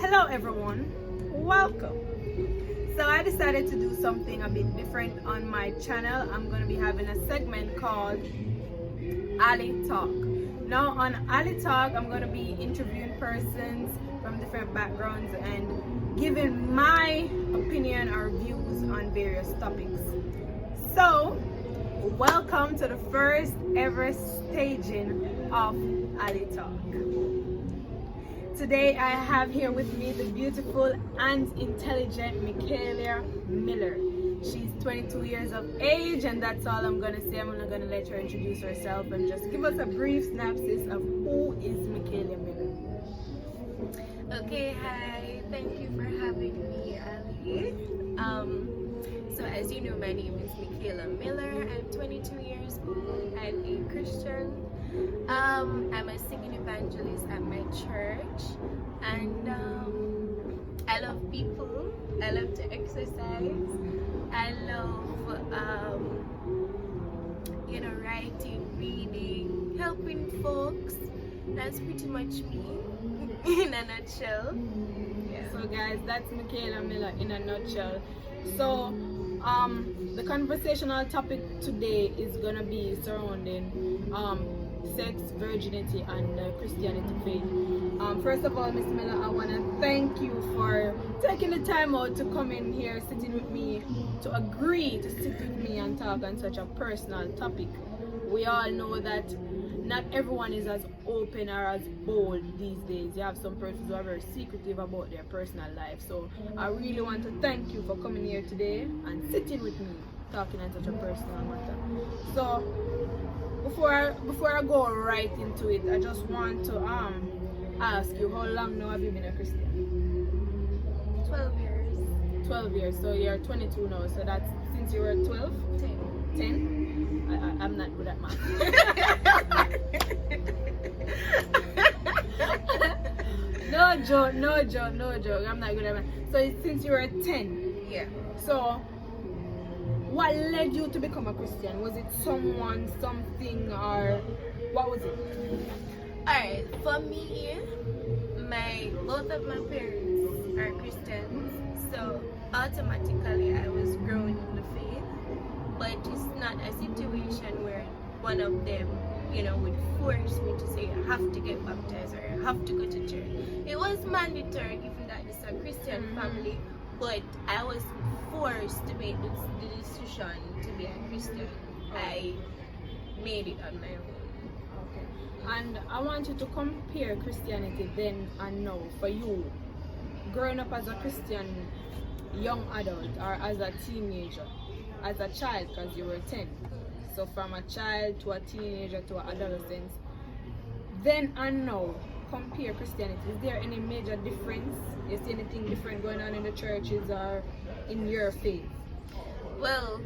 Hello everyone, welcome. So I decided to do something a bit different on my channel. I'm going to be having a segment called Ali Talk. Now on Ali Talk, I'm going to be interviewing persons from different backgrounds and giving my opinion or views on various topics. So welcome to the first ever staging of Ali Talk. Today I have here with me the beautiful and intelligent Michaela Miller. She's 22 years of age, and that's all I'm going to say. I'm not going to let her introduce herself and just give us a brief synopsis of who is Michaela Miller. Okay, hi. Thank you for having me, Ali. So as you know, my name is Michaela Miller. I'm 22 years old. I'm a Christian. I'm a singing evangelist at my church, and I love people. I love to exercise. I love, writing, reading, helping folks. That's pretty much me in a nutshell. Yeah. So guys, that's Michaela Miller in a nutshell. So the conversational topic today is gonna be surrounding sex, virginity, and Christianity faith. First of all, Miss Miller, I want to thank you for taking the time out to come in here, sitting with me, to agree to sit with me and talk on such a personal topic. We all know that not everyone is as open or as bold these days. You have some persons who are very secretive about their personal life. So I really want to thank you for coming here today and sitting with me, talking on such a personal matter. So before I go right into it, I just want to ask you, how long now have you been a Christian? 12 years. 12 years. So you're 22 now. So that's since you were 12? 10. 10? I'm not good at math. No joke. I'm not good at math. So it's since you were 10. Yeah. So what led you to become a Christian? Was it someone, something, or what was it? Alright, for me, both of my parents are Christians, so automatically I was growing in the faith. But it's not a situation where one of them, would force me to say I have to get baptized or I have to go to church. It was mandatory given that it's a Christian family, but I was forced to make the decision to be a Christian. I made it on my own. Okay. And I want you to compare Christianity then and now for you, growing up as a Christian young adult or as a teenager, as a child, because you were 10. So from a child to a teenager to an adolescent, then and now, compare Christianity. Is there any major difference? Is there anything different going on in the churches or in your faith? Well,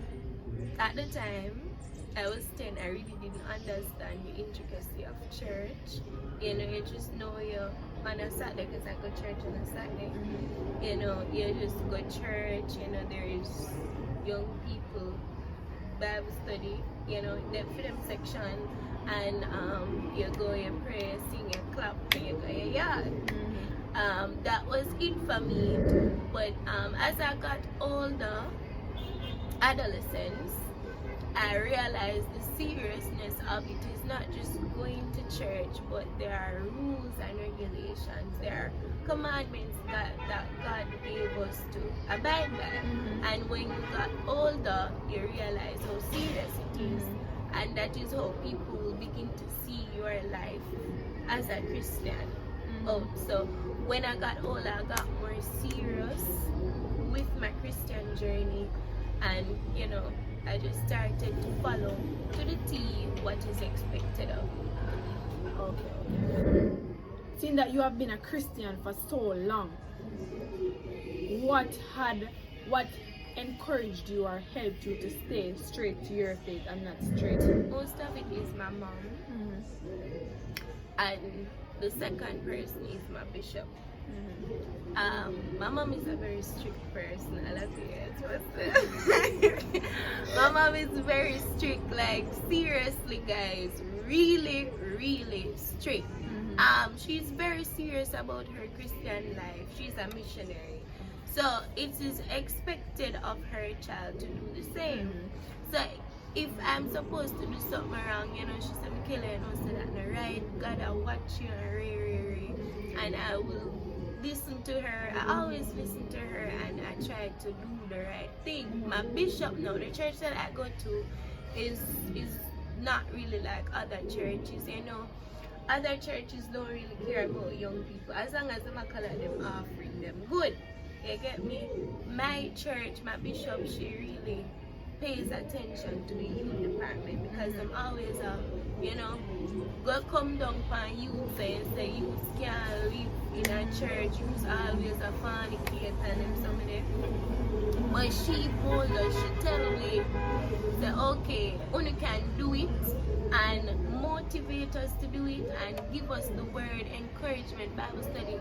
at the time I was 10, I really didn't understand the intricacy of church. You just know you're on a Saturday, because I go to church on a Saturday. You just go to church, there is young people, Bible study, the film section, and you go, you pray, you sing, you clap, and you go your yard. That was it for me. But as I got older, adolescence, I realized the seriousness of it is not just going to church, but there are rules and regulations, there are commandments that God gave us to abide by. And when you got older, you realize how serious it is. And that is how people will begin to see your life as a Christian. So when I got older, I got more serious with my Christian journey, and I just started to follow to the T what is expected of me. Okay. Seeing that you have been a Christian for so long, what encouraged you or helped you to stay straight to your faith and not straight? Most of it is my mom, and the second person is my bishop. My mom is a very strict person. I love you. My mom is very strict, like seriously guys, really strict. She's very serious about her Christian life. She's a missionary. So it is expected of her child to do the same. So if I'm supposed to do something wrong, she said, Michaela, say that no right, God I watch you and and I will listen to her. I always listen to her and I try to do the right thing. My bishop now, the church that I go to is not really like other churches, Other churches don't really care about young people. As long as them color them offering them good. You get me? My church, my bishop, she really pays attention to the youth department because I'm always go come down from youth and say youth can't live in a church, youth always a fornicate and them some of them. But she told us, she tell me say okay, only can do it and motivate us to do it and give us the word, encouragement, Bible study.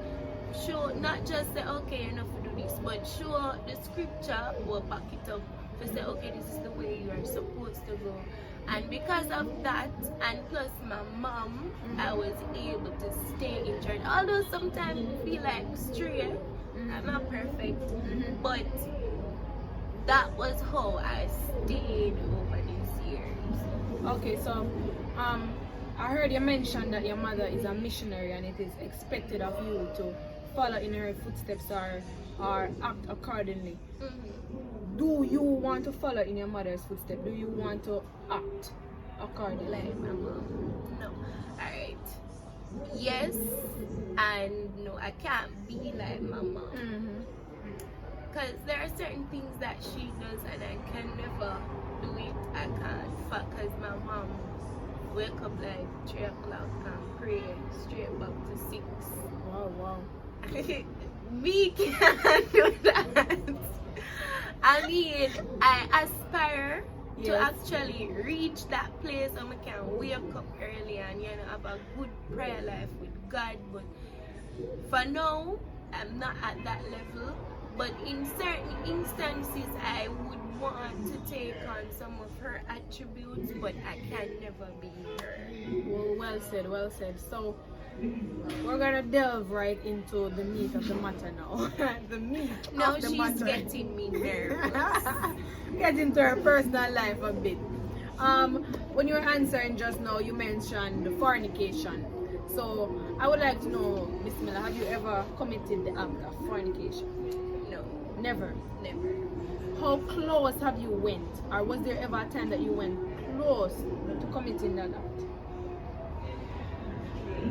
Show, not just say okay, you're not to do this, but show the scripture or back it up to say okay, this is the way you are supposed to go. And because of that, and plus my mom, I was able to stay in church. Although sometimes I feel like straight, I'm not perfect, but that was how I stayed over these years. Okay, so I heard you mention that your mother is a missionary and it is expected of you to follow in her footsteps or act accordingly. Do you want to follow in your mother's footsteps? Do you want to act accordingly? Like my mom? No. Alright. Yes and no. I can't be like my mom. Because there are certain things that she does and I can never do it. I can't. Because my mom wake up like 3 o'clock and pray straight back to 6. Wow. We can't do that. I mean, I aspire to actually reach that place where I can wake up early and have a good prayer life with God. But for now, I'm not at that level. But in certain instances, I would want to take on some of her attributes, but I can never be her. Well said. So we're gonna delve right into the meat of the matter now. The meat now of the she's matter. getting me nervous. Get into her personal life a bit. When you were answering just now, you mentioned fornication. So I would like to know, Miss Miller, have you ever committed the act of fornication? No. Never. Never. How close have you went, or was there ever a time that you went close to committing that act?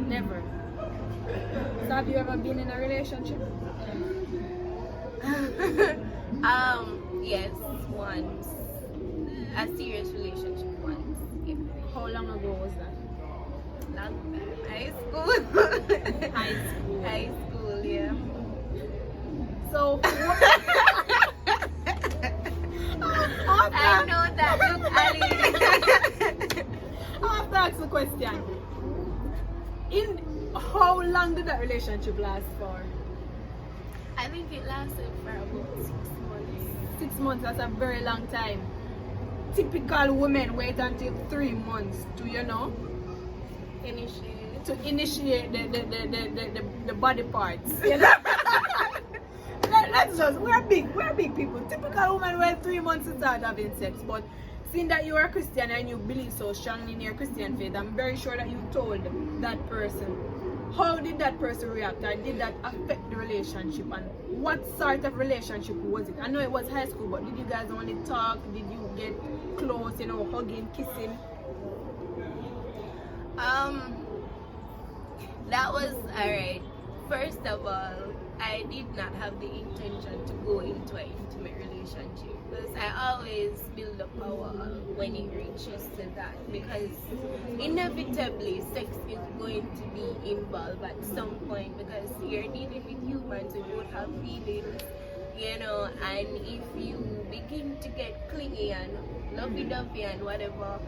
Never. So have you ever been in a relationship? Yes, once. A serious relationship once. Yeah. How long ago was that? Long time. High school, yeah. So I know that. Look, Ali. I have to ask the question. How long did that relationship last for? I think it lasted for about 6 months. 6 months, that's a very long time. Typical women wait until 3 months to, initiate the body parts. We're big people. Typical woman wait 3 months to start having sex, but seeing that you are a Christian and you believe so strongly in your Christian faith, I'm very sure that you told that person. How did that person react, or did that affect the relationship, and what sort of relationship was it? I know it was high school, but did you guys only talk? Did you get close, hugging, kissing? That was alright. First of all, I did not have the intention to go into an intimate relationship because I always build up a wall when it reaches to that, because inevitably sex is going to be involved at some point, because you're dealing with humans who both have feelings, and if you begin to get clingy and lovey-dovey and whatever,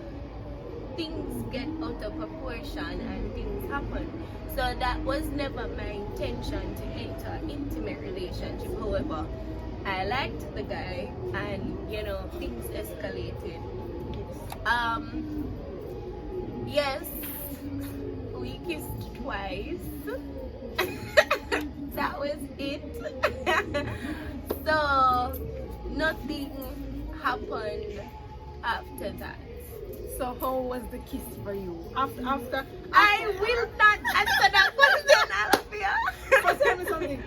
things get out of proportion and things happen. So that was never my intention to enter an intimate relationship. However, I liked the guy and things escalated. Yes, we kissed twice. That was it. So nothing happened after that. So how was the kiss for you? After I will not answer that question, Alafia. but tell me something.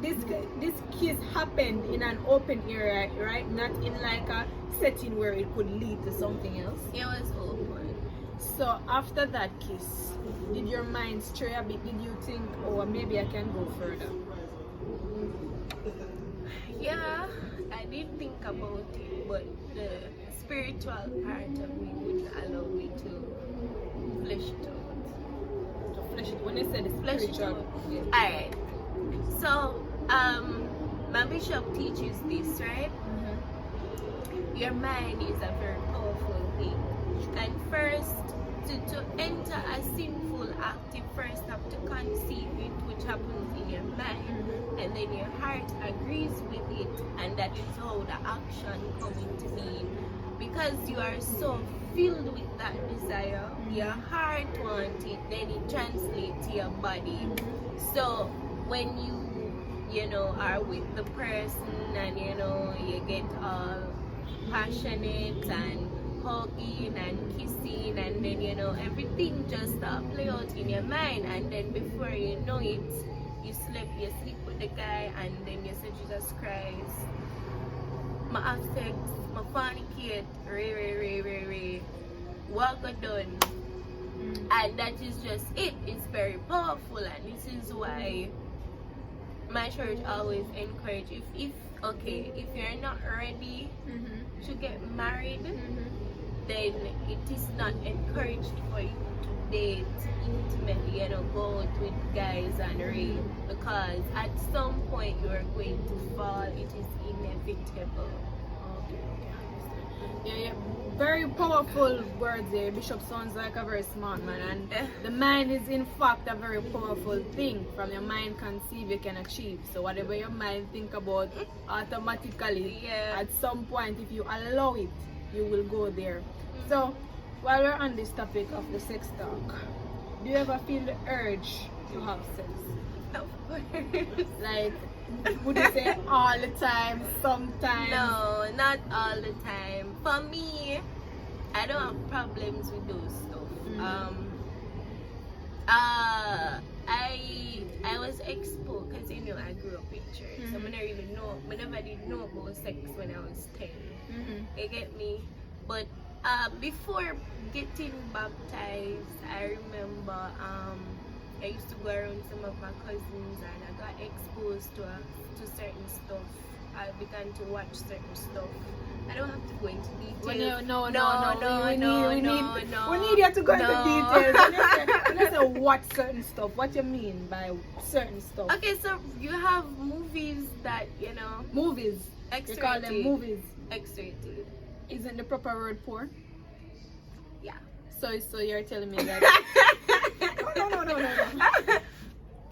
This kiss happened in an open area, right? Not in like a setting where it could lead to something else. It was open. So after that kiss, did your mind stray a bit? Did you think, oh, maybe I can go further? Yeah, I did think about it, but the spiritual part of me wouldn't allow me to flesh it out. To flesh it. When they said it's Flesh it spiritual, out. yeah. Alright. So, my bishop teaches this, right? Your mind is a very powerful thing. And first, to enter a sinful act, you first have to conceive it, which happens in your mind. And then your heart agrees with it, and that is how the action comes into being. Because you are so filled with that desire, your heart wants it, then it translates to your body. So when you know, are with the person and you get all passionate and hugging and kissing, and then everything just play out in your mind, and then before you know it, you sleep with the guy, and then you say, Jesus Christ, my have sex, my fornicate, re, what got done. And that is just it. It's very powerful, and this is why my church always encourage, if you're not ready to get married, then it is not encouraged for you to date intimately, go out with guys and read, because at some point you are going to fall. It is inevitable. Yeah. Very powerful words there. Bishop sounds like a very smart man, and the mind is in fact a very powerful thing. From your mind conceive, you can achieve. So whatever your mind think about, automatically, at some point, if you allow it, you will go there. So while we're on this topic of the sex talk, do you ever feel the urge to have sex? Of course. Like, would you say all the time, sometimes? No, not all the time. For me, I don't have problems with those stuff. I was exposed, because I grew up in church, so I never did know about sex when I was 10. You get me? But before getting baptized, I remember I used to go around some of my cousins, and I got exposed to certain stuff. I began to watch certain stuff. I don't have to go into details. No. We need you to go into details. When you say watch certain stuff, what you mean by certain stuff? Okay, so you have movies that, Movies. X-rated. You call them movies. X-rated. Isn't the proper word porn? Yeah. So you're telling me that... No.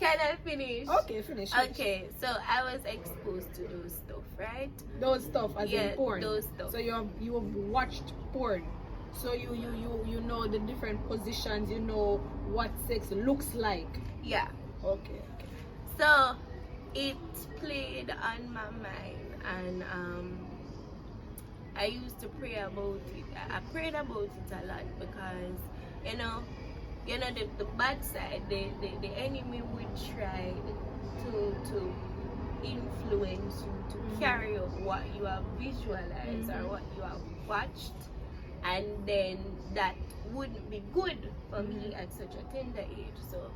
Can I finish? Okay, finish. Okay, so I was exposed to those stuff, right? Those stuff as in porn. Those stuff. So you have watched porn. So you know the different positions. You know what sex looks like. Yeah. Okay. So it played on my mind, and I used to pray about it. I prayed about it a lot, because the bad side, the enemy would try to influence you to carry out what you have visualized or what you have watched, and then that wouldn't be good for me at such a tender age. So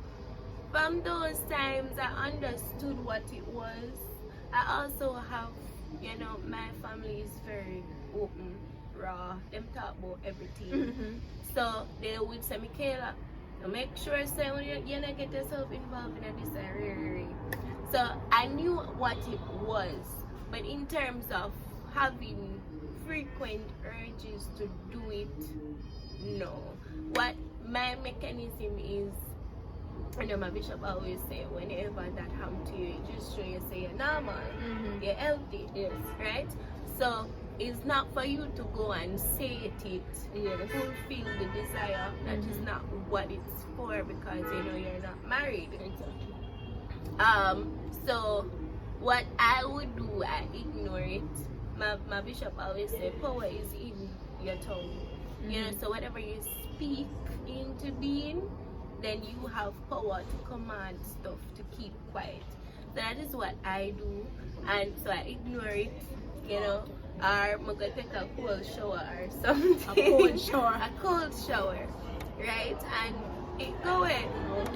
from those times, I understood what it was. I also have, my family is very open, raw. Them talk about everything. So they would say, Michaela, make sure when you not get yourself involved in this area. So I knew what it was, but in terms of having frequent urges to do it, no. What my mechanism is, my bishop always say, whenever that happens to you, just show you say you're normal, you're healthy, yes, right? So is not for you to go and say it, Yes. fulfill the desire. That is not what it's for, because you know you're not married. Exactly. So what I would do, I ignore it. My bishop always say power is in your tongue. You know, so whatever you speak into being, then you have power to command stuff to keep quiet. So that is what I do, and so I ignore it, you know, or I'm gonna take a cold shower or something. A cold shower. A cold shower, right? And it go in.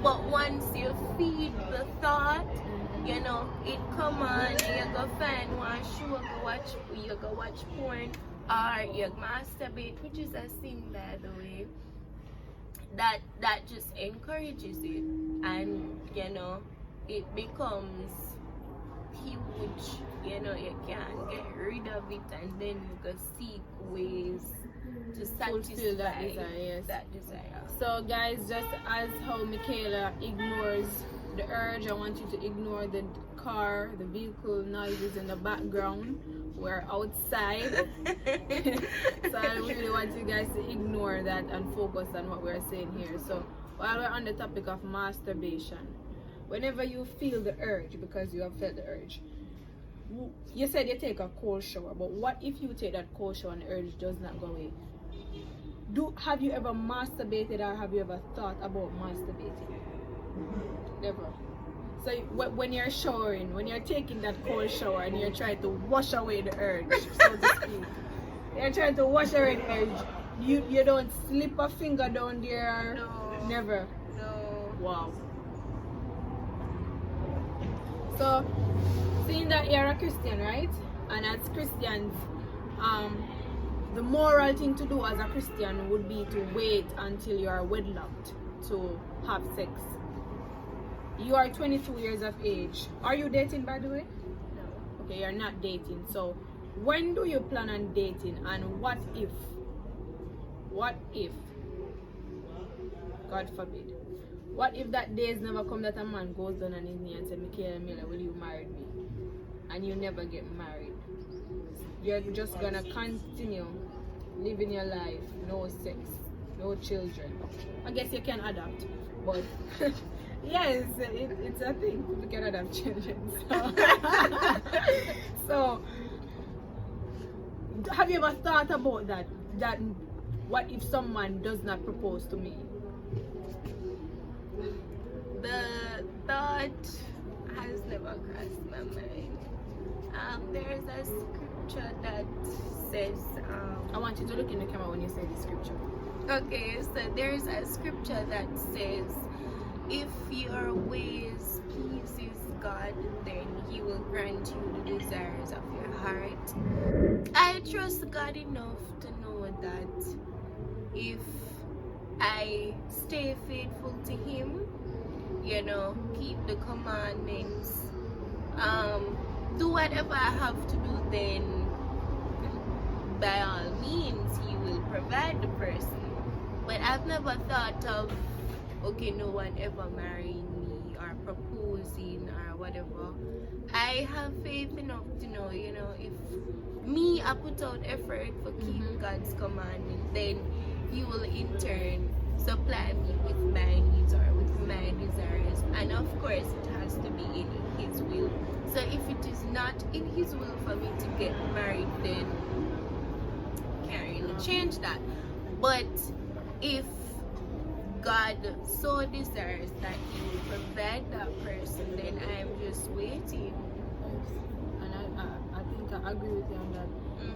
But once you feed the thought, you know, it come on and you go find one show, you go watch porn, or you masturbate, which is a sin, by the way. That just encourages it, and you know it becomes huge. You know, you can't get rid of it, and then you go seek ways to satisfy that desire. Yes. that desire. So guys, just as how Michaela ignores the urge, I want you to ignore the car, the vehicle noises in the background. We're outside. So I really want you guys to ignore that and focus on what we're saying here. So while we're on the topic of masturbation, whenever you feel the urge, because you have felt the urge, you said you take a cold shower, but what if you take that cold shower and the urge does not go away? Have you ever masturbated, or have you ever thought about masturbating? Never. So when you're showering, when you're taking that cold shower and you're trying to wash away the urge, so to speak, you're trying to wash away the urge, you don't slip a finger down there? No. Never? No. Wow. So, seeing that you're a Christian, right? And as Christians, the moral thing to do as a Christian would be to wait until you are wedlocked to have sex. You are 22 years of age. Are you dating, by the way? No. Okay, you're not dating. So when do you plan on dating, and what if, God forbid, what if that day is never come that a man goes down on his knee and says, Michaela Miller, will you marry me? And you never get married. You're just gonna continue living your life, no sex, no children. I guess you can adopt, but yes, it's a thing. People cannot have children. So, have you ever thought about that? That what if someone does not propose to me? The thought has never crossed my mind. There's a scripture that says, I want you to look in the camera when you say the scripture. okay, so there's a scripture that says, if your ways pleases God, then He will grant you the desires of your heart. I trust God enough to know that if I stay faithful to Him, you know, keep the commandments, do whatever I have to do, then by all means He will provide the person. But I've never thought of, okay, no one ever marrying me or proposing or whatever. I have faith enough to know, you know, if me, I put out effort for keeping God's commandment, then He will in turn supply me with my needs or with my desires. And of course, it has to be in His will. So if it is not in His will for me to get married, then can't really change that. But if God so desires that He will provide that person, then I am just waiting. And I think I agree with you on that.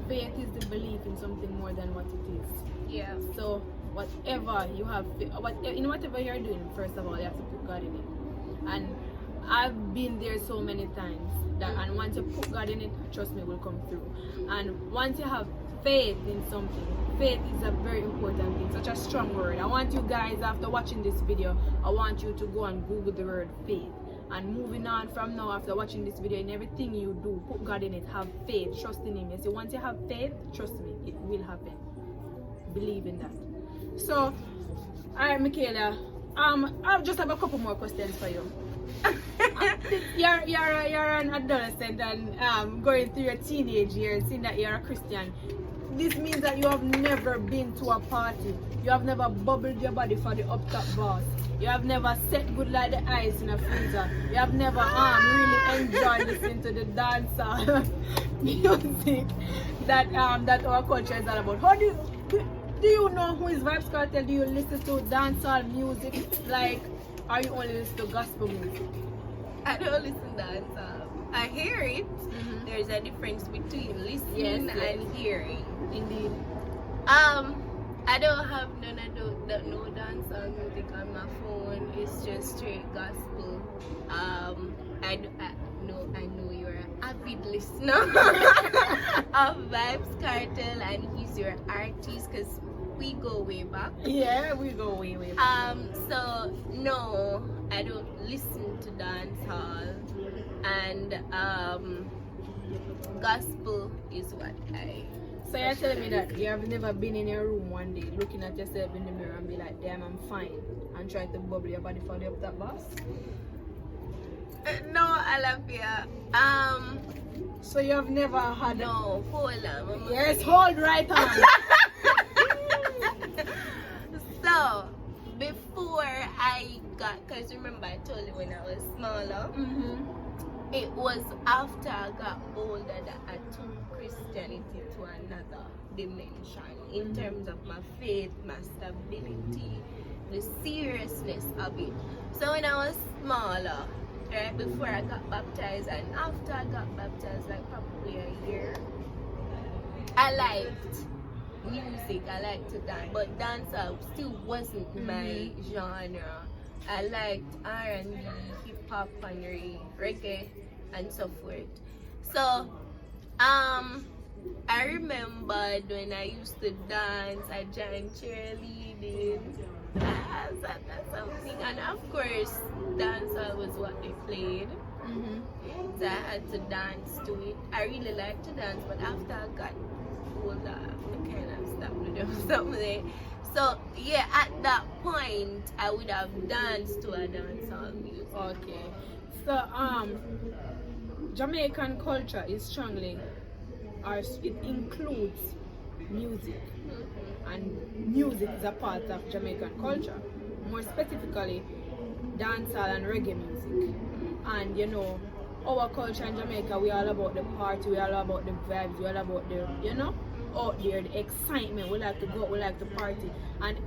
Faith is the belief in something more than what it is. Yeah. So whatever you have, in whatever you're doing, first of all, you have to put God in it. And I've been there so many times that, and once you put God in it, trust me, it will come through. And once you have faith in something, faith is a very important thing, such a strong word. I want you guys, after watching this video, I want you to go and Google the word faith. And moving on from now, after watching this video, in everything you do, put God in it, have faith, trust in Him. You see, once you have faith, trust me, it will happen. Believe in that. So, alright, Michaela, I just have a couple more questions for you. You're an adolescent and going through your teenage years, seeing that you're a Christian. This means that you have never been to a party. You have never bubbled your body for the up top boss. You have never set good like the ice in a freezer. You have never really enjoyed listening to the dancehall music that our culture is all about. How do you know who is Vibes Cartel? Do you listen to dancehall music? Like, are you only listen to gospel music? I don't listen to dancehall. I hear it. Mm-hmm. There's a difference between listening and hearing. Indeed. I don't have no dancehall music on my phone. It's just straight gospel. I know you're an avid listener of Vibes Cartel, and he's your artist because we go way back. Yeah, we go way back. So no, I don't listen to dancehall, and gospel is what I. So you're telling me that you have never been in your room one day looking at yourself in the mirror and be like, damn, I'm fine, and trying to bubble your body for the up top boss? No, Alafia. So you have never had No, hold on. Yes, hold right on. So, before I got, because remember I told you when I was smaller, it was after I got older that I took Christianity to another dimension in terms of my faith, my stability, the seriousness of it. So when I was smaller, right before I got baptized and after I got baptized, like probably a year, I liked music, I liked to dance, but dancehall still wasn't my genre. I liked R&B, hip hop, and reggae, and so forth. So, I remembered when I used to dance, I joined cheerleading, that's something, and of course, dancehall was what they played. So I had to dance to it. I really liked to dance, but after I got older, I kind of stopped doing something. So yeah, at that point, I would have danced to a dancehall music. Okay. So Jamaican culture is strongly, or it includes music, and music is a part of Jamaican culture. More specifically, dancehall and reggae music. And you know, our culture in Jamaica, we all about the party, we all about the vibes, we all about the, you know, out there, the excitement. We like to go out, we like to party. And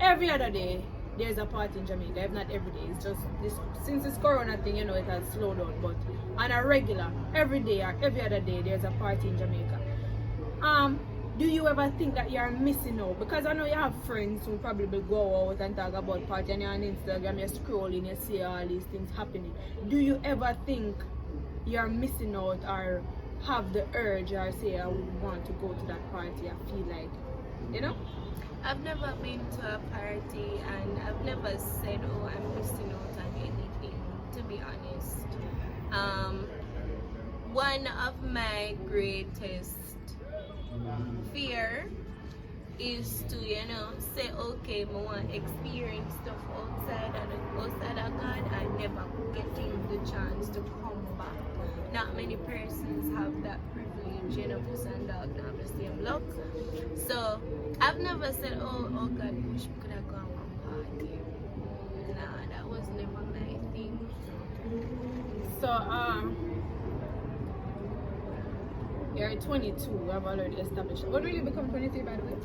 every other day, there's a party in Jamaica. If not every day, it's just this, since this corona thing, you know, it has slowed down. But on a regular, every day or every other day, there's a party in Jamaica. Do you ever think that you're missing out? Because I know you have friends who probably go out and talk about party, and you're on Instagram, you're scrolling, you see all these things happening. Do you ever think you're missing out, or have the urge, or say I would want to go to that party? I feel like, you know? I've never been to a party, and I've never said, oh, I'm missing out on anything, to be honest. One of my greatest fear is to, you know, say, okay, I want to experience stuff outside of God and never getting the chance to come back. Not many persons have that privilege, you know, puss and dog now have the same luck. So I've never said, oh God, I wish we could have gone one party. Nah, that was never my thing. So you're 22, I've already established. When will you become 23, by the way?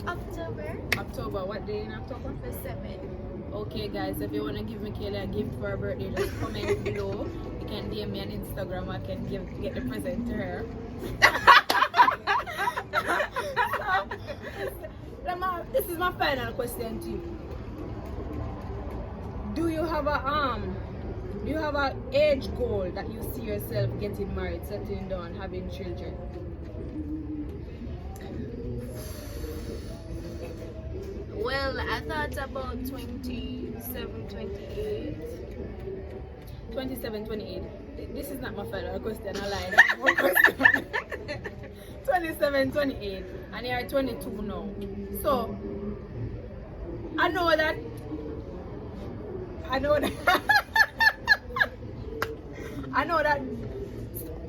October, what day in October? The 7th. Okay guys, if you want to give Michaela a gift for her birthday, just comment below. You can DM me on Instagram, I can get the present to her. So, this is my final question to you. Do you have a age goal that you see yourself getting married, settling down, having children? Well, I thought about 27, 28. 27, 28. This is not my final question, I lied. I have one question. 27, 28. And you're 22 now. So, I know that I know that.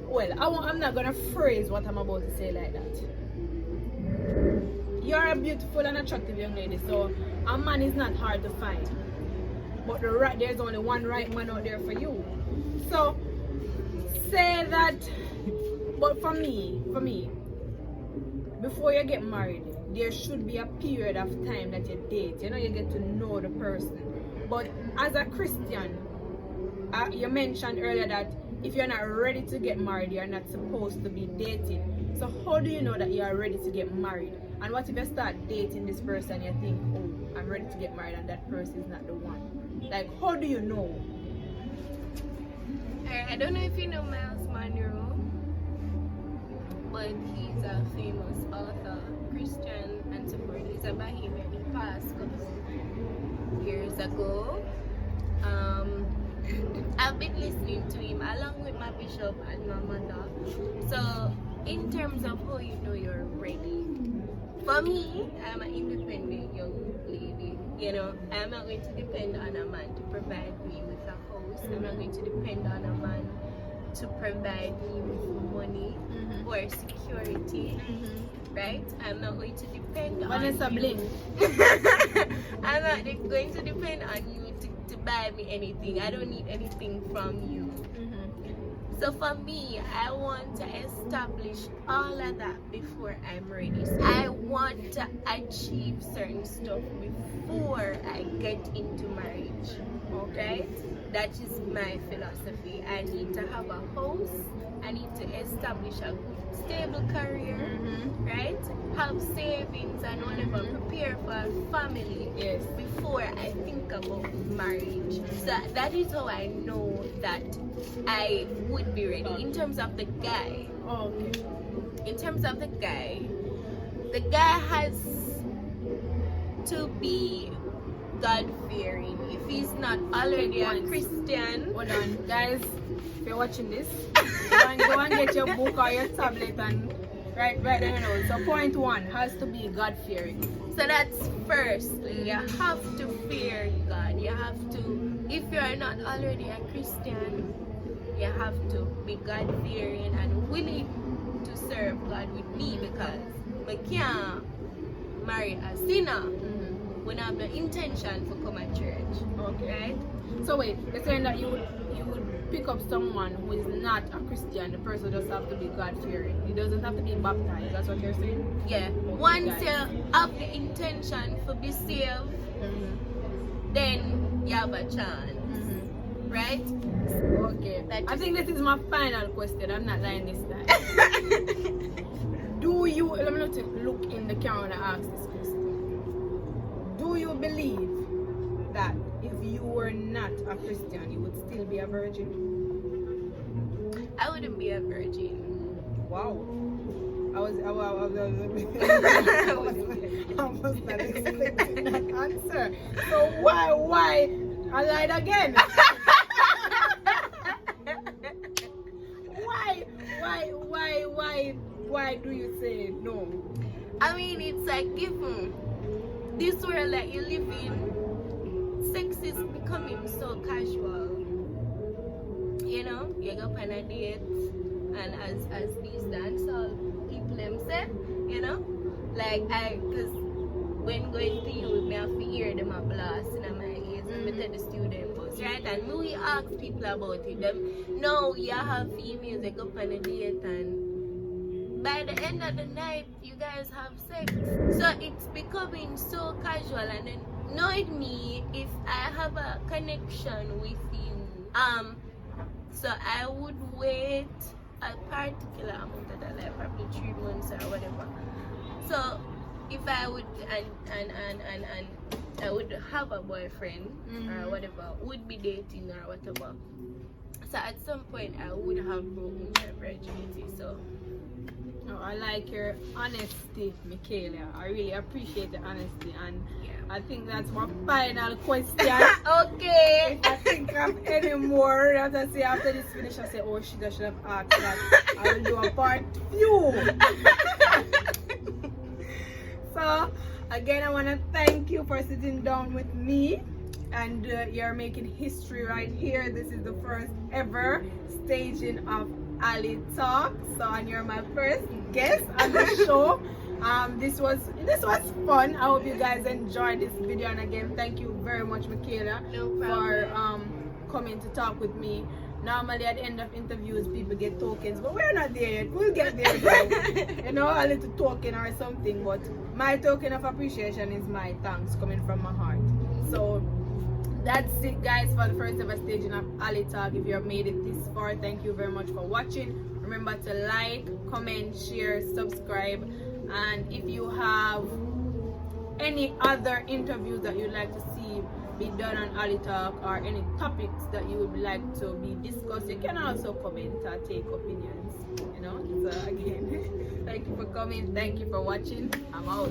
Well, I'm not gonna phrase what I'm about to say like that. You're a beautiful and attractive young lady, so a man is not hard to find. But there's only one right man out there for you. So say that. But for me, before you get married, there should be a period of time that you date. You know, you get to know the person. But as a Christian, you mentioned earlier that if you're not ready to get married, you're not supposed to be dating. So how do you know that you are ready to get married? And what if you start dating this person and you think, oh, I'm ready to get married, and that person is not the one? Like, how do you know? I don't know if you know Miles Monroe, but he's a famous author, Christian, and so forth. He's a Bahamian. He passed a couple years ago. I've been listening to him along with my bishop and my mother. So, in terms of how you know you're ready, for me, I'm an independent young lady. You know, I'm not going to depend on a man to provide me with a house. I'm not going to depend on a man to provide me with money or security. Right? I'm not going to depend on you. I'm not going to depend on you to buy me anything. I don't need anything from you. So for me, I want to establish all of that before I'm ready. So I want to achieve certain stuff before I get into marriage. Okay? That is my philosophy. I need to have a house. I need to establish a stable career, right? Have savings and whatever, prepare for a family before I think about marriage. So that is how I know that I would be ready. In terms of the guy, in terms of the guy has to be God-fearing. If he's not already a Christian, hold on, guys. If you're watching this, go and get your book or your tablet and right there, you know. So point one has to be God-fearing. So that's firstly, you have to fear God. You have to, if you're not already a Christian, you have to be God-fearing and willing to serve God with me, because we can't marry a sinner. We don't have the intention to come at church. Okay. Right? So wait, you're saying that you would pick up someone who is not a Christian. The person just have to be God-fearing. He doesn't have to be baptized. That's what you're saying? Yeah. Once you have the intention to be saved, then you have a chance. Right? Okay. I think this is my final question. I'm not lying this time. Do you, let me not look in the camera and ask this question. Do you believe that if you were not a Christian, you would still be a virgin? I wouldn't be a virgin. Wow. I was not expecting that answer. So why? I lied again. Why do you say no? I mean, it's a given. This world that you live in, sex is becoming so casual. You know, you go on a date, and as these dancehall people them say, you know, like because when going to you, me have to hear them a blast in my ears, me tell the student bus, right? And we ask people about it. Them, no, you have females that go on a date, and by the end of the night, you guys have sex. So it's becoming so casual, and then knowing me, if I have a connection with you, so I would wait a particular amount of that, like probably 3 months or whatever. So if I would and I would have a boyfriend or whatever, would be dating or whatever. So at some point I would have broken my virginity. So I like your honesty, Michaela. I really appreciate the honesty, and I think that's my final question. Okay. If I think of any more, as I say after this finish, I say, oh, she should have asked that. I will do a part few. So again, I want to thank you for sitting down with me, and you're making history right here. This is the first ever staging of Ali Talk. So, and you're my first guest on the show. This was fun. I hope you guys enjoyed this video, and again, thank you very much, Michaela, for coming to talk with me. Normally at the end of interviews people get tokens, but we're not there yet. We'll get there though. You know, a little token or something, but my token of appreciation is my thanks coming from my heart. So that's it, guys, for the first ever staging of Ali Talk. If you have made it this far, thank you very much for watching. Remember to like, comment, share, subscribe, and if you have any other interviews that you'd like to see be done on Ali Talk, or any topics that you would like to be discussed, you can also comment or take opinions, you know. So again, thank you for coming, thank you for watching. I'm out.